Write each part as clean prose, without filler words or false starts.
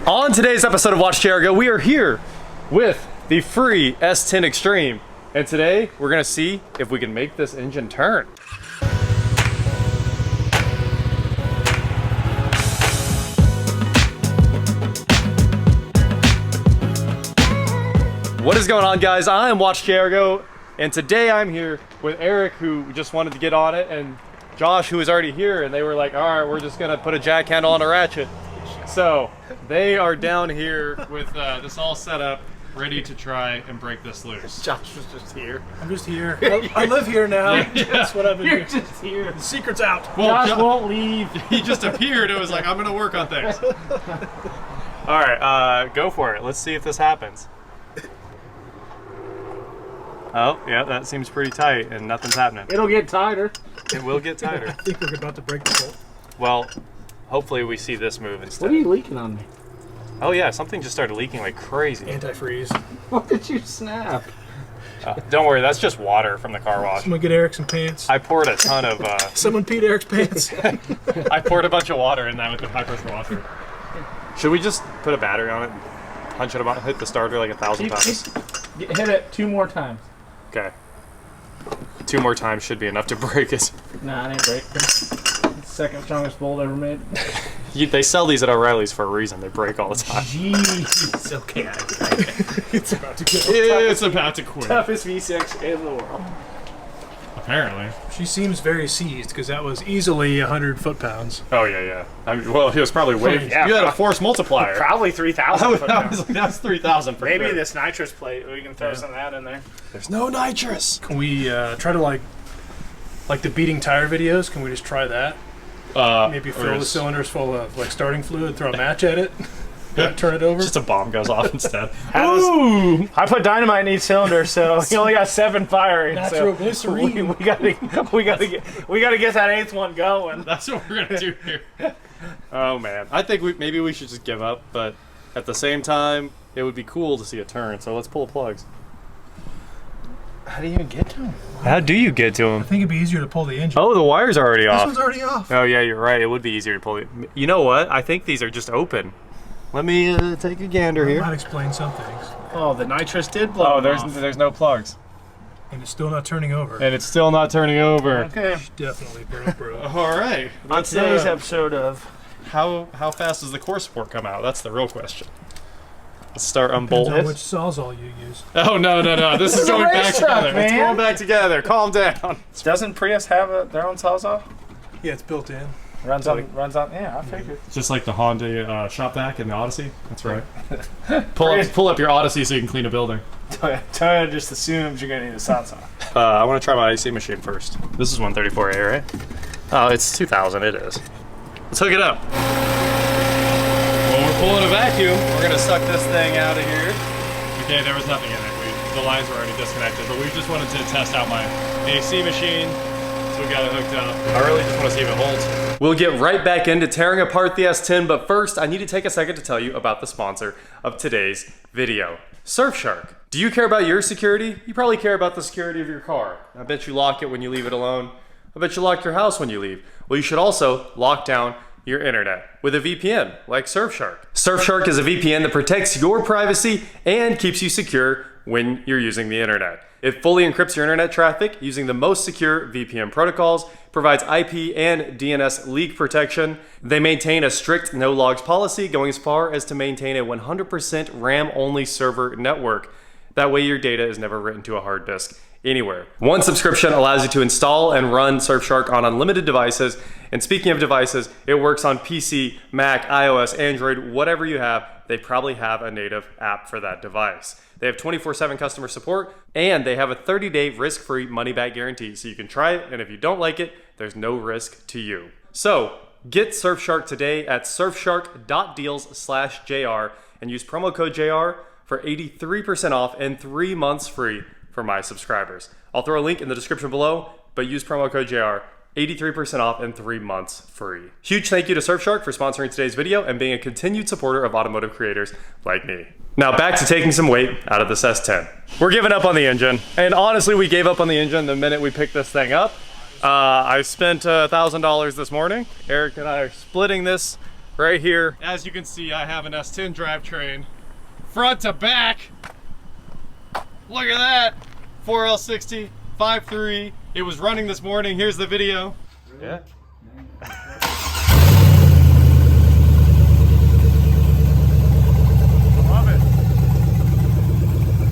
On today's episode of WatchJRGo, we are here with the free S10 Xtreme. And today, we're gonna see if we can make this engine turn. What is going on, guys? I am WatchJRGo, and today I'm here with Eric, who just wanted to get on it, and Josh, who is already here, and they were like, all right, we're just gonna put a jack handle on a ratchet. So they are down here with this all set up, ready to try and break this loose. Josh was just here. I'm just here. I live here now. Yeah. That's what I've been doing. You're just here. The secret's out. Well, Josh won't leave. He just appeared. It was like, I'm gonna work on things. All right, go for it. Let's see if this happens. Oh, yeah, that seems pretty tight, and nothing's happening. It'll get tighter. It will get tighter. I think we're about to break the bolt. Well, hopefully we see this move instead. What are you leaking on me? Oh yeah, something just started leaking like crazy. Antifreeze. What did you snap? Don't worry, that's just water from the car wash. Someone get Eric some pants. I poured a ton of. Someone peed Eric's pants. I poured a bunch of water in that with the high pressure washer. Should we just put a battery on it and punch it about, hit the starter like 1,000 times? Hit it 2 more times. Okay. 2 more times should be enough to break it. Nah, it ain't breaking. Second strongest bolt ever made. They sell these at O'Reilly's for a reason. They break all the time. Jeez. Okay. It's about to get. It's about to quit. Toughest V6 in the world. Apparently. She seems very seized because that was easily 100 foot-pounds. Oh yeah, yeah. I mean, well, he was probably way. Yeah, you had a force multiplier. Probably 3,000. That's 3,000 for Maybe sure. this nitrous plate. We can throw some of that in there. There's no nitrous. Can we try to like the beating tire videos? Can we just try that? Maybe fill the cylinders full of like starting fluid, throw a match at it, turn it over. Just a bomb goes off instead. Ooh! I put dynamite in each cylinder, so he only got 7 firing. Natural So glycerine. we gotta get that 8th one going. That's what we're gonna do here. Oh man, I think maybe we should just give up, but at the same time, it would be cool to see a turn. So let's pull the plugs. How do you even get to him? How do you get to I them? think it'd be easier to pull the engine. Oh, the wire's already This off. one's already off. Oh yeah, you're right. It would be easier to pull it. You know what? I think these are just open. Let me take a gander That here. might explain some things. Oh, the nitrous did blow. Oh, there's no plugs, And it's still not turning over. and it's still not turning over. Okay. Definitely broke. All right. On today's episode of how fast does the core support come out? That's the real question. Let's start Depends unbolting. on which sawzall you use. Oh no! This is is a going back race truck, together. It's man. going back together. Calm down. doesn't Prius have their own sawzall? Yeah, it's built in. Runs on. Yeah, I figured. Just like the Honda shop vac and the Odyssey. That's right. pull up your Odyssey so you can clean a building. Toyota just assumes you're gonna need a sawzall. I want to try my AC machine first. This is 134A, right? Oh, it's 2000. It is. Let's hook it up. When we're pulling a vacuum, we're gonna suck this thing out of here. Okay, there was nothing in it. The lines were already disconnected, but we just wanted to test out my AC machine, so we got it hooked up. I really just want to see if it holds. We'll get right back into tearing apart the S10, but first I need to take a second to tell you about the sponsor of today's video, Surfshark. Do you care about your security? You probably care about the security of your car. I bet you lock it when you leave it alone. I bet you lock your house when you leave. Well, you should also lock down your internet with a VPN like Surfshark. Surfshark is a VPN that protects your privacy and keeps you secure when you're using the internet. It fully encrypts your internet traffic using the most secure VPN protocols, provides IP and DNS leak protection. They maintain a strict no logs policy, going as far as to maintain a 100% RAM-only server network. That way your data is never written to a hard disk anywhere. One subscription allows you to install and run Surfshark on unlimited devices. And speaking of devices, it works on PC, Mac, iOS, Android, whatever you have. They probably have a native app for that device. They have 24/7 customer support, and they have a 30-day risk-free money-back guarantee. So you can try it, and if you don't like it, there's no risk to you. So get Surfshark today at surfshark.deals/JR and use promo code JR for 83% off and 3 months free for my subscribers. I'll throw a link in the description below, but use promo code JR. 83% off and 3 months free. Huge thank you to Surfshark for sponsoring today's video and being a continued supporter of automotive creators like me. Now back to taking some weight out of this S10. We're giving up on the engine, and honestly we gave up on the engine the minute we picked this thing up. I spent $1,000 this morning. Eric and I are splitting this right here. As you can see, I have an S10 drivetrain, front to back. Look at that, 4L60, 5.3. It was running this morning. Here's the video. Really? Yeah.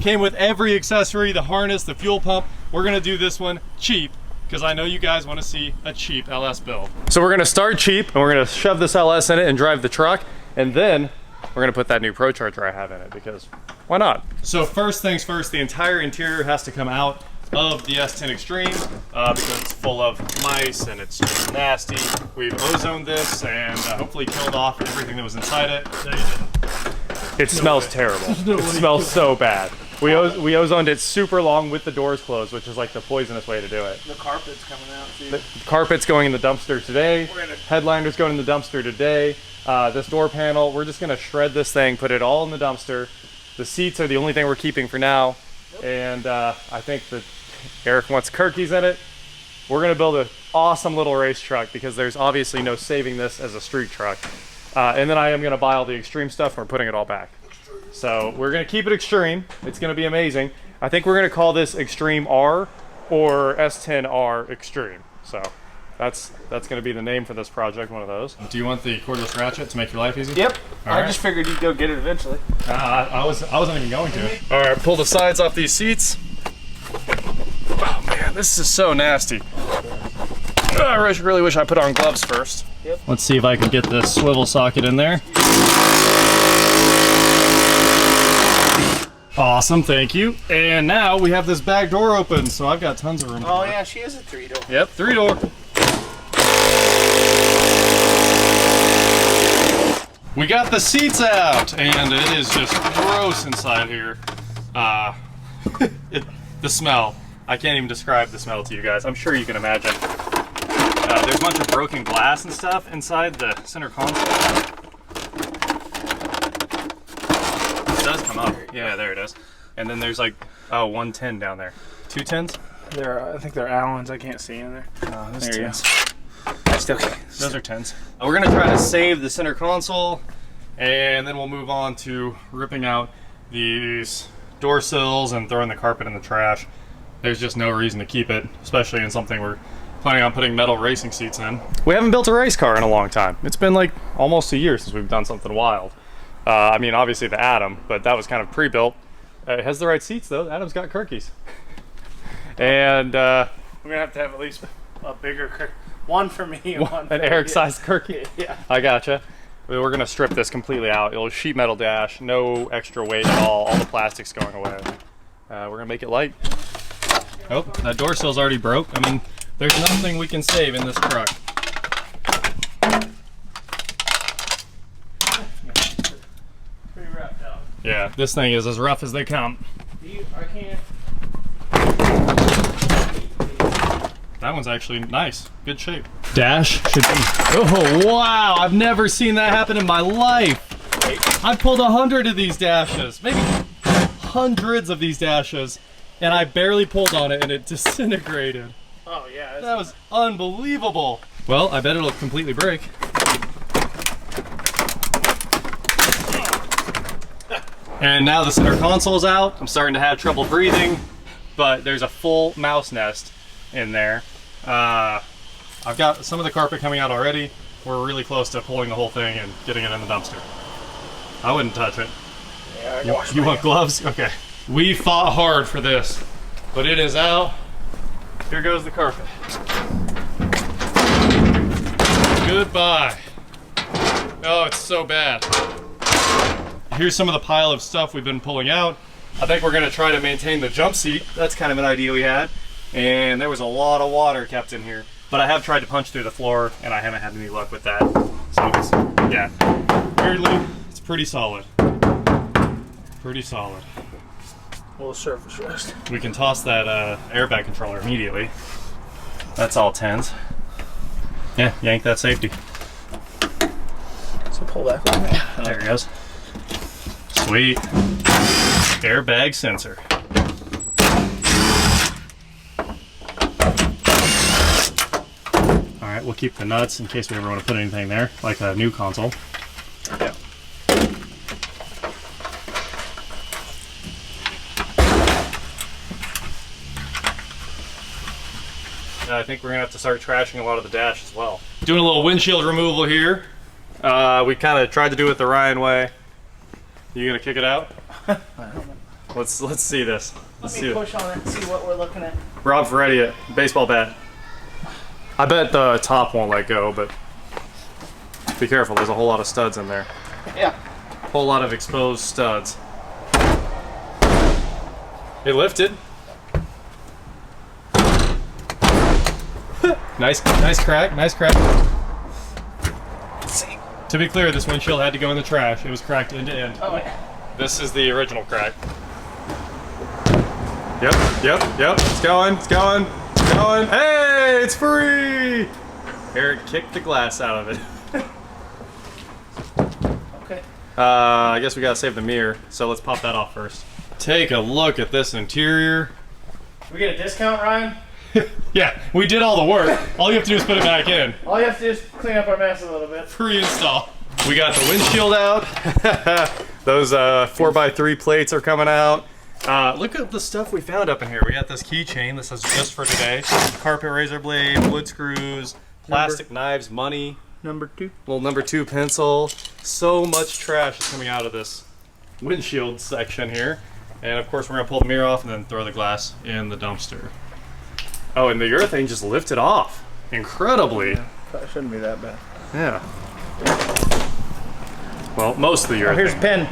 Came with every accessory, the harness, the fuel pump. We're gonna do this one cheap, because I know you guys wanna see a cheap LS build. So we're gonna start cheap, and we're gonna shove this LS in it and drive the truck, and then we're gonna put that new Pro Charger I have in it, because why not? So first things first, the entire interior has to come out of the S10 Xtreme, because it's full of mice and it's just nasty. We've ozoned this and hopefully killed off everything that was inside it. No, you didn't. It smells terrible. It smells so bad. We ozoned it super long with the doors closed, which is like the poisonous way to do it. The carpet's coming out too. The carpet's going in the dumpster today. Headliner's going in the dumpster today. This door panel, we're just gonna shred this thing, put it all in the dumpster. The seats are the only thing we're keeping for now. And I think that Eric wants Kirkies in it. We're gonna build an awesome little race truck because there's obviously no saving this as a street truck. And then I am gonna buy all the extreme stuff and we're putting it all back. So we're gonna keep it extreme. It's gonna be amazing. I think we're gonna call this Extreme R or S10R Extreme. So that's gonna be the name for this project, one of those. Do you want the cordless ratchet to make your life easy? Yep. I just figured you'd go get it eventually. I wasn't even going to. All right, pull the sides off these seats. Oh man, this is so nasty. I really wish I put on gloves first. Yep. Let's see if I can get this swivel socket in there. Awesome, thank you. And now we have this back door open, so I've got tons of room. Oh yeah, she is a 3-door. Yep, 3-door. We got the seats out, and it is just gross inside here. The smell. I can't even describe the smell to you guys. I'm sure you can imagine. There's a bunch of broken glass and stuff inside the center console. Does come up. Yeah, there it is. And then there's like, oh, 110 down there. 2 10s? I think they're Allens. I can't see in there. Oh, those there 10s. I still can't. Those are 10s. We're gonna try to save the center console, and then we'll move on to ripping out these door sills and throwing the carpet in the trash. There's just no reason to keep it, especially in something we're planning on putting metal racing seats in. We haven't built a race car in a long time. It's been like almost a year since we've done something wild. I mean, obviously the Atom, but that was kind of pre-built. It has the right seats though. Adam's got Kirkies. And we're gonna have to have at least a bigger one for me and one for an Eric-sized Kirky. Yeah. I gotcha. We're gonna strip this completely out. It'll sheet metal dash, no extra weight at all the plastic's going away. We're gonna make it light. Oh, that door sill's already broke. I mean, there's nothing we can save in this truck. Pretty wrapped out. Yeah, this thing is as rough as they come. I can't. That one's actually nice. Good shape. Dash should be. Oh, wow. I've never seen that happen in my life. I pulled 100 of these dashes, maybe hundreds of these dashes, and I barely pulled on it and it disintegrated. Oh, yeah. That was unbelievable. Well, I bet it'll completely break. And now the center console's out. I'm starting to have trouble breathing, but there's a full mouse nest in there. I've got some of the carpet coming out already. We're really close to pulling the whole thing and getting it in the dumpster. I wouldn't touch it. Yeah, you want gloves? Okay. We fought hard for this, but it is out. Here goes the carpet. Goodbye. Oh, it's so bad. Here's some of the pile of stuff we've been pulling out. I think we're gonna try to maintain the jump seat. That's kind of an idea we had. And there was a lot of water kept in here. But I have tried to punch through the floor and I haven't had any luck with that. So it's, yeah, weirdly, it's pretty solid. Pretty solid. We'll surface rest. We can toss that airbag controller immediately. That's all 10s. Yeah, yank that safety. So pull back on that. There it goes. Sweet. Airbag sensor. Alright, we'll keep the nuts in case we ever want to put anything there, like a new console. I think we're gonna have to start trashing a lot of the dash as well. Doing a little windshield removal here. We kind of tried to do it the Ryan way. You gonna kick it out? I don't know. Let's see this. Let me push on it and see what we're looking at. Rob Ferretti, it. Baseball bat. I bet the top won't let go, but be careful. There's a whole lot of studs in there. Yeah. Whole lot of exposed studs. It lifted. Nice crack. Nice crack. Let's see. To be clear, this windshield had to go in the trash. It was cracked end to end. Oh yeah. This is the original crack. Yep. It's going. Hey, it's free! Eric kicked the glass out of it. Okay. I guess we gotta save the mirror, so let's pop that off first. Take a look at this interior. We get a discount, Ryan? Yeah, we did all the work. All you have to do is put it back in. All you have to do is clean up our mess a little bit. Pre-install. We got the windshield out. Those 4x3 plates are coming out. Look at the stuff we found up in here. We got this keychain. This is just for today. Carpet razor blade, wood screws, plastic knives, money. Number 2. Little number 2 pencil. So much trash is coming out of this windshield section here. And of course we're gonna pull the mirror off and then throw the glass in the dumpster. Oh, and the urethane just lifted off. Incredibly. Yeah, probably shouldn't be that bad. Yeah. Well, most of the urethane. Oh, here's a pin.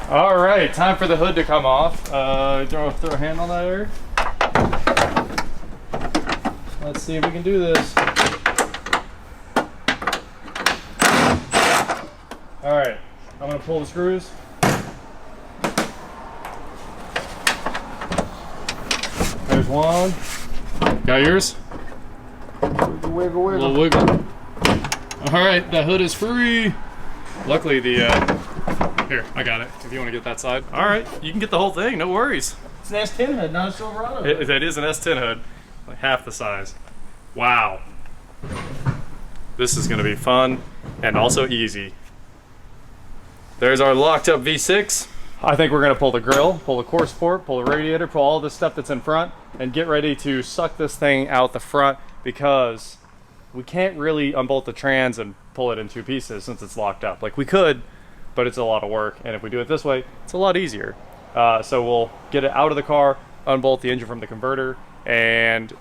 All right, time for the hood to come off. Throw a hand on that, Eric. Let's see if we can do this. All right, I'm gonna pull the screws. There's one. Got yours? Wiggle. Little wiggle. All right, that hood is free. Luckily, the here, I got it. If you want to get that side. All right, you can get the whole thing. No worries. It's an S10 hood, not a Silverado. It is an S10 hood, like half the size. Wow. This is gonna be fun and also easy. There's our locked up V6. I think we're gonna pull the grill, pull the core support, pull the radiator, pull all this stuff that's in front, and get ready to suck this thing out the front because we can't really unbolt the trans and pull it in 2 pieces since it's locked up. Like we could, but it's a lot of work, and if we do it this way, it's a lot easier. So we'll get it out of the car, unbolt the engine from the converter, and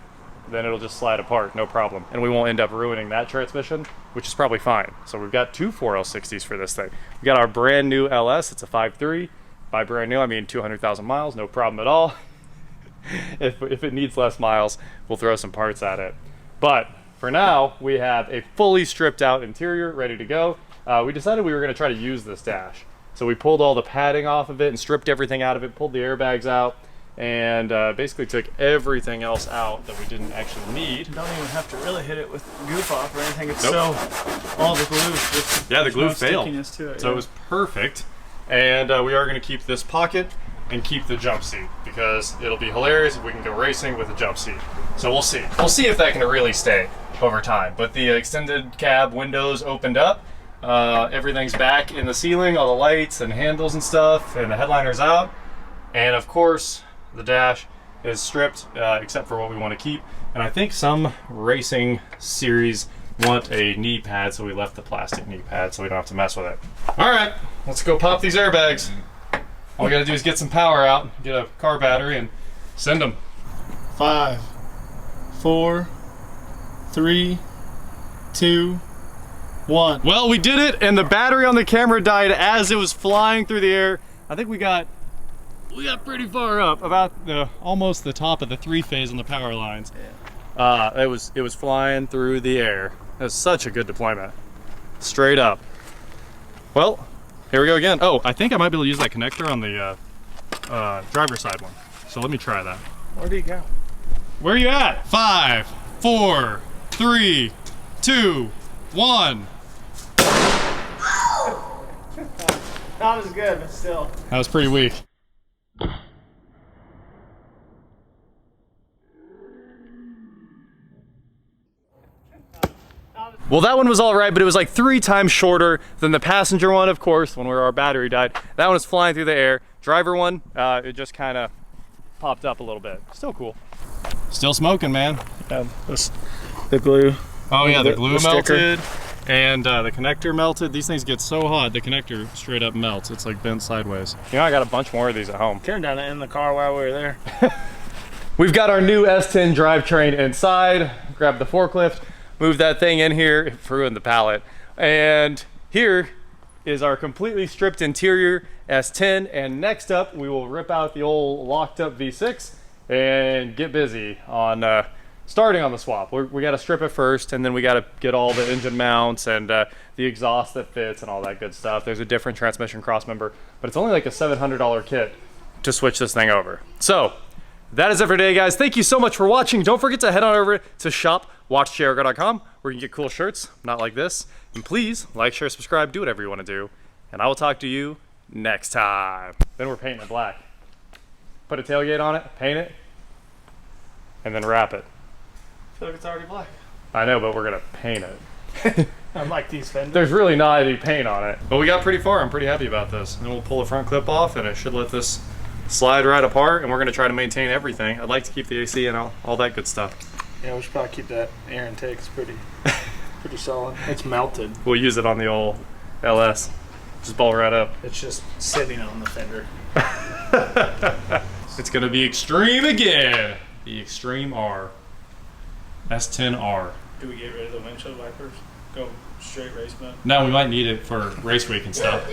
then it'll just slide apart, no problem. And we won't end up ruining that transmission, which is probably fine. So we've got 2 4L60s for this thing. We got our brand new LS, it's a 5.3. By brand new, I mean 200,000 miles, no problem at all. If it needs less miles, we'll throw some parts at it. But for now, we have a fully stripped out interior ready to go. We decided we were gonna try to use this dash. So we pulled all the padding off of it and stripped everything out of it, pulled the airbags out, and basically took everything else out that we didn't actually need. Don't even have to really hit it with goof off or anything. It's Nope. so, all the glue. Just, Yeah, the glue no failed. stickiness to it, So yeah. it was perfect. And we are gonna keep this pocket and keep the jump seat because it'll be hilarious if we can go racing with a jump seat. So we'll see. We'll see if that can really stay over time. But the extended cab windows opened up. Everything's back in the ceiling, all the lights and handles and stuff, and the headliner's out. And of course, the dash is stripped except for what we want to keep. And I think some racing series want a knee pad, so we left the plastic knee pad so we don't have to mess with it. All right, let's go pop these airbags. All we gotta do is get some power out, get a car battery, and send them. 5, 4, 3, 2, 1. Well, we did it, and the battery on the camera died as it was flying through the air. I think we got pretty far up, about almost the top of the 3-phase on the power lines. Yeah. It was flying through the air. It was such a good deployment, straight up. Well, here we go again. Oh, I think I might be able to use that connector on the driver's side one. So let me try that. Where do you go? Where are you at? 5, 4, 3, 2, 1. Not as good, but still. That was pretty weak. Well, that one was all right, but it was like 3 times shorter than the passenger one, of course, when our battery died. That one was flying through the air. Driver one, it just kind of popped up a little bit. Still cool. Still smoking, man. The glue. Oh yeah, the glue sticker. melted, and the connector melted. These things get so hot, the connector straight up melts. It's like bent sideways. You know, I got a bunch more of these at home. Turned down in the car while we were there. We've got our new S10 drivetrain inside. Grab the forklift, move that thing in here, it ruined the pallet. And here is our completely stripped interior S10. And next up, we will rip out the old locked up V6 and get busy on starting on the swap. We got to strip it first, and then we got to get all the engine mounts and the exhaust that fits and all that good stuff. There's a different transmission crossmember, but it's only like a $700 kit to switch this thing over. So that is it for today, guys. Thank you so much for watching. Don't forget to head on over to shop.WatchJRGo.com where you can get cool shirts, not like this. And please like, share, subscribe, do whatever you want to do. And I will talk to you next time. Then we're painting it black. Put a tailgate on it, paint it, and then wrap it. I feel like it's already black. I know, but we're gonna paint it. Unlike these fenders. There's really not any paint on it. But we got pretty far. I'm pretty happy about this. And then we'll pull the front clip off, and it should let this slide right apart. And we're gonna try to maintain everything. I'd like to keep the AC and all that good stuff. Yeah, we should probably keep that air intake. It's pretty solid. It's melted. We'll use it on the old LS. Just ball right up. It's just sitting on the fender. It's gonna be extreme again. The Extreme R. S10R. Do we get rid of the windshield wipers? Go straight race mode? No, we might need it for race week and stuff.